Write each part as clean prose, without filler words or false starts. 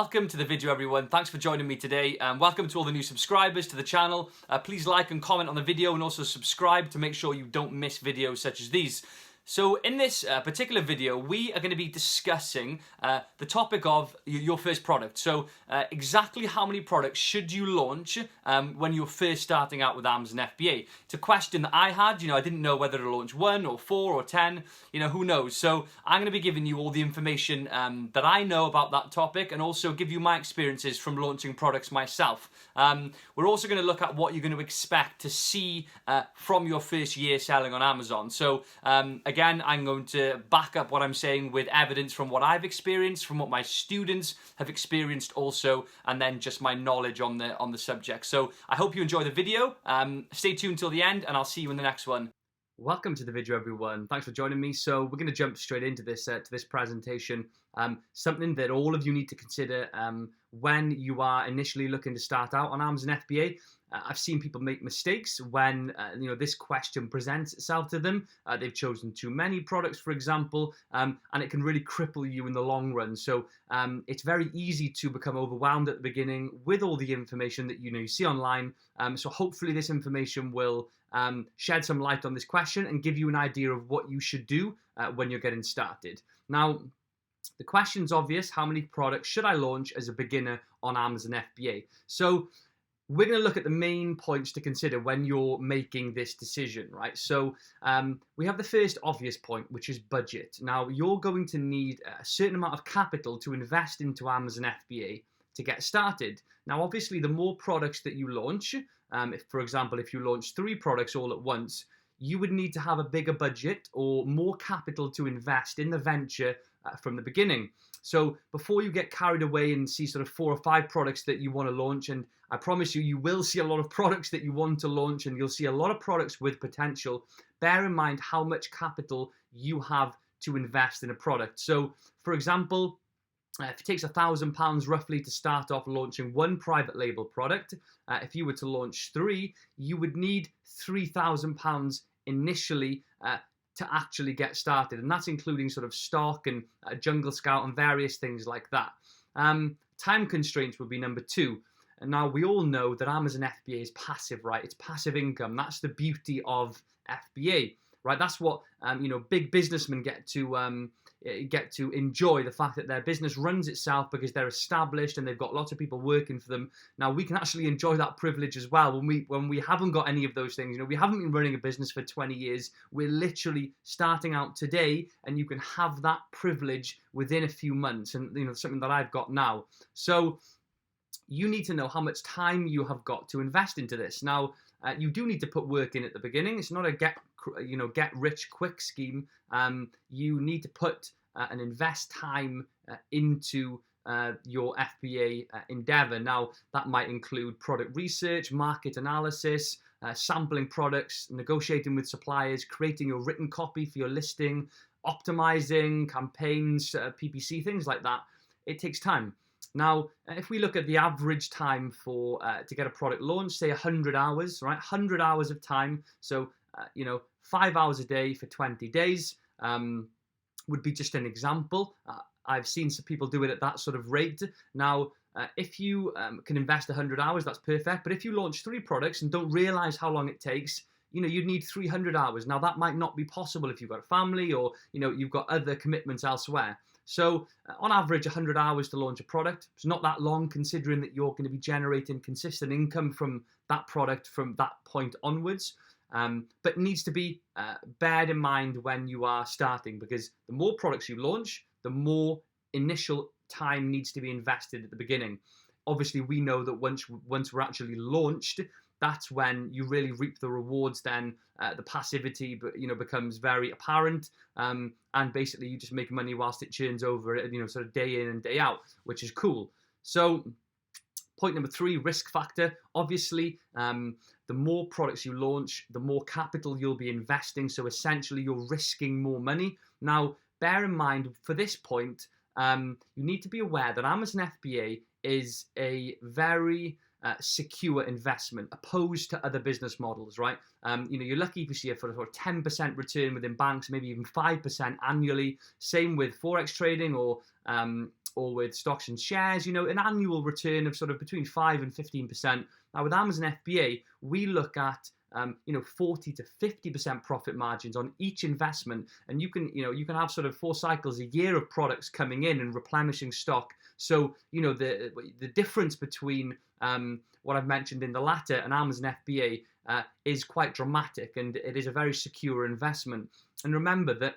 Welcome to the video, everyone. Thanks for joining me today, and welcome to all the new subscribers to the channel. Please like and comment on the video and also subscribe to make sure you don't miss videos such as these. So in this particular video, we are going to be discussing the topic of your first product. So exactly how many products should you launch when you're first starting out with Amazon FBA? It's a question that I had. I didn't know whether to launch 1 or 4 or 10. Who knows? So I'm going to be giving you all the information that I know about that topic and also give you my experiences from launching products myself. We're also going to look at what you're going to expect to see from your first year selling on Amazon. So again, I'm going to back up what I'm saying with evidence from what I've experienced, from what my students have experienced also, and then just my knowledge on the subject. So I hope you enjoy the video. Stay tuned till the end, and I'll see you in the next one. Welcome to the video, everyone. Thanks for joining me. So we're going to jump straight into this presentation. Something that all of you need to consider when you are initially looking to start out on Amazon FBA. I've seen people make mistakes when this question presents itself to them. They've chosen too many products, for example, and it can really cripple you in the long run. So it's very easy to become overwhelmed at the beginning with all the information that you see online. So hopefully this information will shed some light on this question and give you an idea of what you should do when you're getting started. Now, the question's obvious. How many products should I launch as a beginner on Amazon FBA? So we're going to look at the main points to consider when you're making this decision, right? So we have the first obvious point, which is budget. Now, you're going to need a certain amount of capital to invest into Amazon FBA to get started. Now, obviously, the more products that you launch, for example, if you launch 3 products all at once, you would need to have a bigger budget or more capital to invest in the venture from the beginning. So before you get carried away and see sort of 4 or 5 products that you want to launch, and I promise you, you will see a lot of products that you want to launch, and you'll see a lot of products with potential, bear in mind how much capital you have to invest in a product. So for example, if it takes £1,000 roughly to start off launching 1 private label product, if you were to launch 3, you would need £3,000 initially to actually get started, and that's including sort of stock and Jungle Scout and various things like that. Time constraints would be number 2. And now we all know that Amazon FBA is passive, right? It's passive income. That's the beauty of FBA, right? That's what big businessmen get to enjoy, the fact that their business runs itself because they're established and they've got lots of people working for them. Now we can actually enjoy that privilege as well when we haven't got any of those things. We haven't been running a business for 20 years. We're literally starting out today, and you can have that privilege within a few months, and something that I've got now. So you need to know how much time you have got to invest into this. Now, you do need to put work in at the beginning. It's not a get rich quick scheme. You need to put and invest time into your FBA endeavor. Now, that might include product research, market analysis, sampling products, negotiating with suppliers, creating your written copy for your listing, optimizing campaigns, PPC, things like that. It takes time. Now, if we look at the average time for to get a product launched, say 100 hours, right? 100 hours of time. So, 5 hours a day for 20 days would be just an example. I've seen some people do it at that sort of rate. Now, if you can invest 100 hours, that's perfect. But if you launch 3 products and don't realize how long it takes, you'd need 300 hours. Now, that might not be possible if you've got a family or, you've got other commitments elsewhere. So on average, 100 hours to launch a product. It's not that long, considering that you're going to be generating consistent income from that product from that point onwards. But needs to be bared in mind when you are starting, because the more products you launch, the more initial time needs to be invested at the beginning. Obviously, we know that once we're actually launched, that's when you really reap the rewards. Then the passivity becomes very apparent, and basically you just make money whilst it churns over, sort of day in and day out, which is cool. So point number 3, risk factor. Obviously, the more products you launch, the more capital you'll be investing. So essentially, you're risking more money. Now, bear in mind, for this point, you need to be aware that Amazon FBA is a very secure investment opposed to other business models, right? You're lucky if you see a sort of 10% return within banks, maybe even 5% annually. Same with Forex trading or or with stocks and shares, an annual return of sort of between 5 and 15%. Now with Amazon FBA, we look at 40 to 50% profit margins on each investment, and you can have sort of 4 cycles a year of products coming in and replenishing stock. So the difference between what I've mentioned in the latter and Amazon FBA is quite dramatic, and it is a very secure investment. And remember that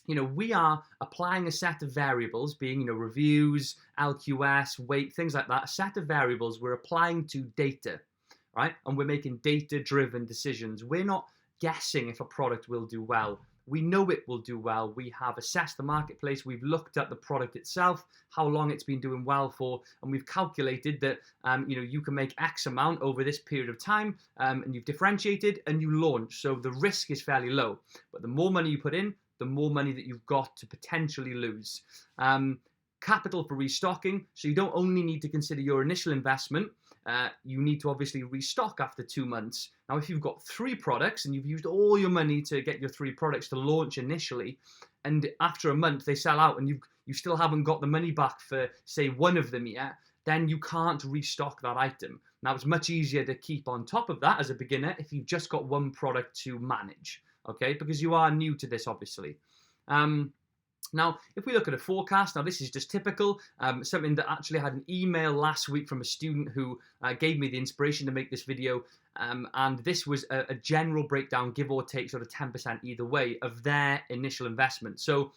we are applying a set of variables, being reviews, LQS, weight, things like that. A set of variables we're applying to data, right? And we're making data-driven decisions. We're not guessing if a product will do well. We know it will do well. We have assessed the marketplace. We've looked at the product itself, how long it's been doing well for, and we've calculated that you can make X amount over this period of time, and you've differentiated and you launch. So the risk is fairly low. But the more money you put in, the more money that you've got to potentially lose. Capital for restocking. So you don't only need to consider your initial investment. You need to obviously restock after 2 months. Now, if you've got 3 products and you've used all your money to get your 3 products to launch initially, and after a month they sell out and you still haven't got the money back for, say, 1 of them yet, then you can't restock that item. Now, it's much easier to keep on top of that as a beginner if you've just got 1 product to manage, okay? Because you are new to this, obviously. Now, if we look at a forecast, now this is just typical, something that actually I had an email last week from a student who gave me the inspiration to make this video, and this was a general breakdown, give or take sort of 10% either way, of their initial investment. So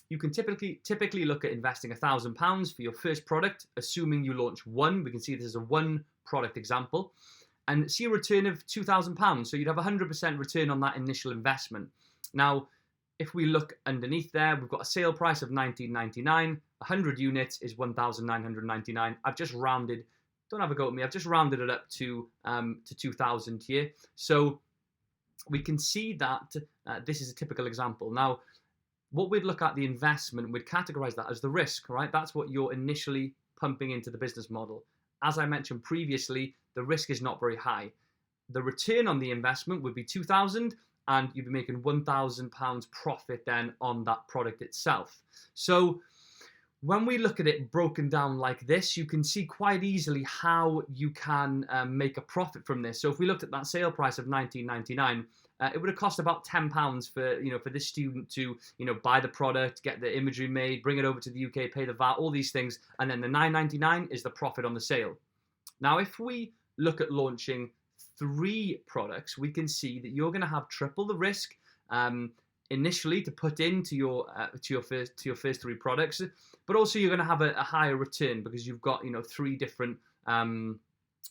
you can typically look at investing £1,000 for your first product, assuming you launch 1. We can see this is a 1 product example, and see a return of £2,000. So you'd have 100% return on that initial investment. Now, if we look underneath there, we've got a sale price of $19.99. 100 units is $1,999. I've just rounded, don't have a go at me, I've just rounded it up to 2,000 here. So we can see that this is a typical example. Now, what we'd look at the investment, we'd categorize that as the risk, right? That's what you're initially pumping into the business model. As I mentioned previously, the risk is not very high. The return on the investment would be 2,000, and you'd be making £1,000 profit then on that product itself. So when we look at it broken down like this, you can see quite easily how you can make a profit from this. So if we looked at that sale price of $19.99, it would have cost about £10 for this student to buy the product, get the imagery made, bring it over to the UK, pay the VAT, all these things, and then the $9.99 is the profit on the sale. Now, if we look at launching 3 products, we can see that you're going to have triple the risk initially to put into your first 3 products, but also you're going to have a higher return because you've got 3 different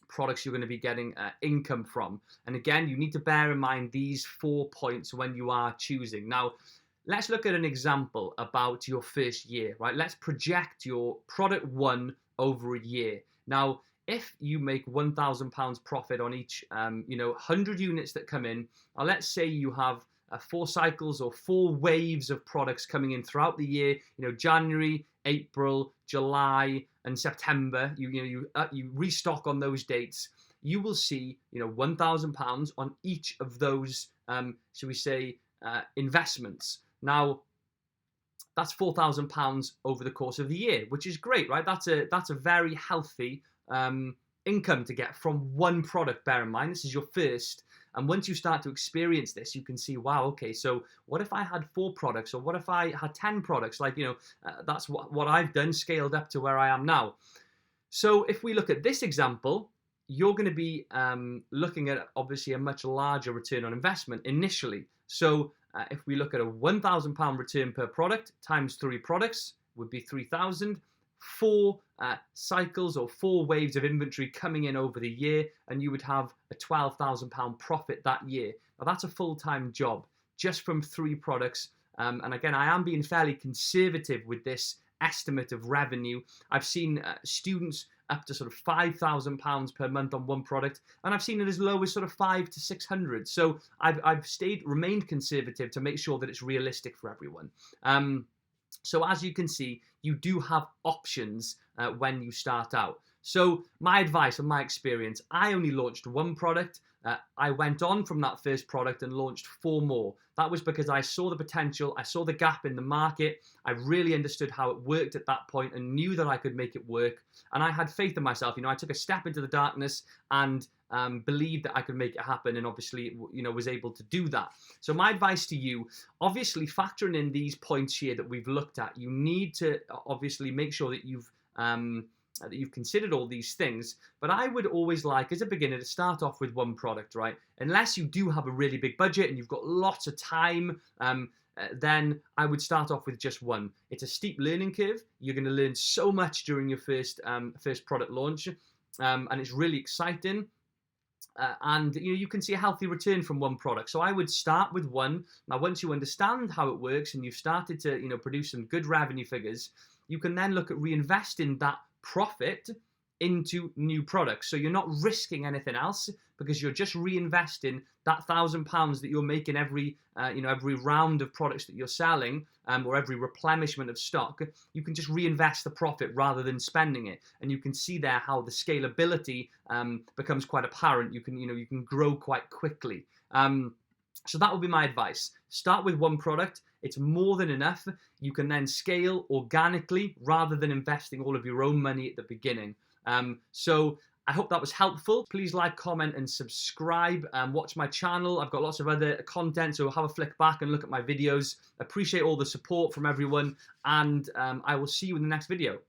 products you're going to be getting income from. And again, you need to bear in mind these 4 points when you are choosing. Now, let's look at an example about your first year, right? Let's project your product 1 over a year. Now, if you make £1,000 profit on each 100 units that come in, let's say you have 4 cycles or 4 waves of products coming in throughout the year, January, April, July, and September, you restock on those dates, you will see £1,000 on each of those, shall we say, investments. Now, that's £4,000 over the course of the year, which is great, right? That's a very healthy income to get from 1 product. Bear in mind, this is your first, and once you start to experience this, you can see, wow, okay, so what if I had 4 products, or what if I had 10 products? Like, that's what I've done, scaled up to where I am now. So if we look at this example, you're going to be looking at obviously a much larger return on investment initially. So if we look at a £1,000 return per product times 3 products would be 3,000. 4 cycles or 4 waves of inventory coming in over the year, and you would have a £12,000 profit that year. Now, that's a full-time job just from 3 products. And again, I am being fairly conservative with this estimate of revenue. I've seen students up to sort of £5,000 per month on 1 product, and I've seen it as low as sort of 500 to 600. So I've remained conservative to make sure that it's realistic for everyone. So as you can see, you do have options when you start out. So my advice and my experience, I only launched one product. I went on from that first product and launched 4 more. That was because I saw the potential, I saw the gap in the market, I really understood how it worked at that point and knew that I could make it work. And I had faith in myself. I took a step into the darkness and believed that I could make it happen, and obviously, was able to do that. So my advice to you, obviously factoring in these points here that we've looked at, you need to obviously make sure that you've considered all these things. But I would always like, as a beginner, to start off with one product, right? Unless you do have a really big budget and you've got lots of time, then I would start off with just one. It's a steep learning curve. You're going to learn so much during your first product launch, and it's really exciting. And you can see a healthy return from one product. So I would start with one. Now, once you understand how it works and you've started to produce some good revenue figures, you can then look at reinvesting that profit into new products. So you're not risking anything else, because you're just reinvesting that £1,000 that you're making every round of products that you're selling, or every replenishment of stock. You can just reinvest the profit rather than spending it, and you can see there how the scalability becomes quite apparent. You can grow quite quickly. So that would be my advice. Start with one product. It's more than enough. You can then scale organically rather than investing all of your own money at the beginning. So I hope that was helpful. Please like, comment, and subscribe. Watch my channel. I've got lots of other content, so have a flick back and look at my videos. Appreciate all the support from everyone, and I will see you in the next video.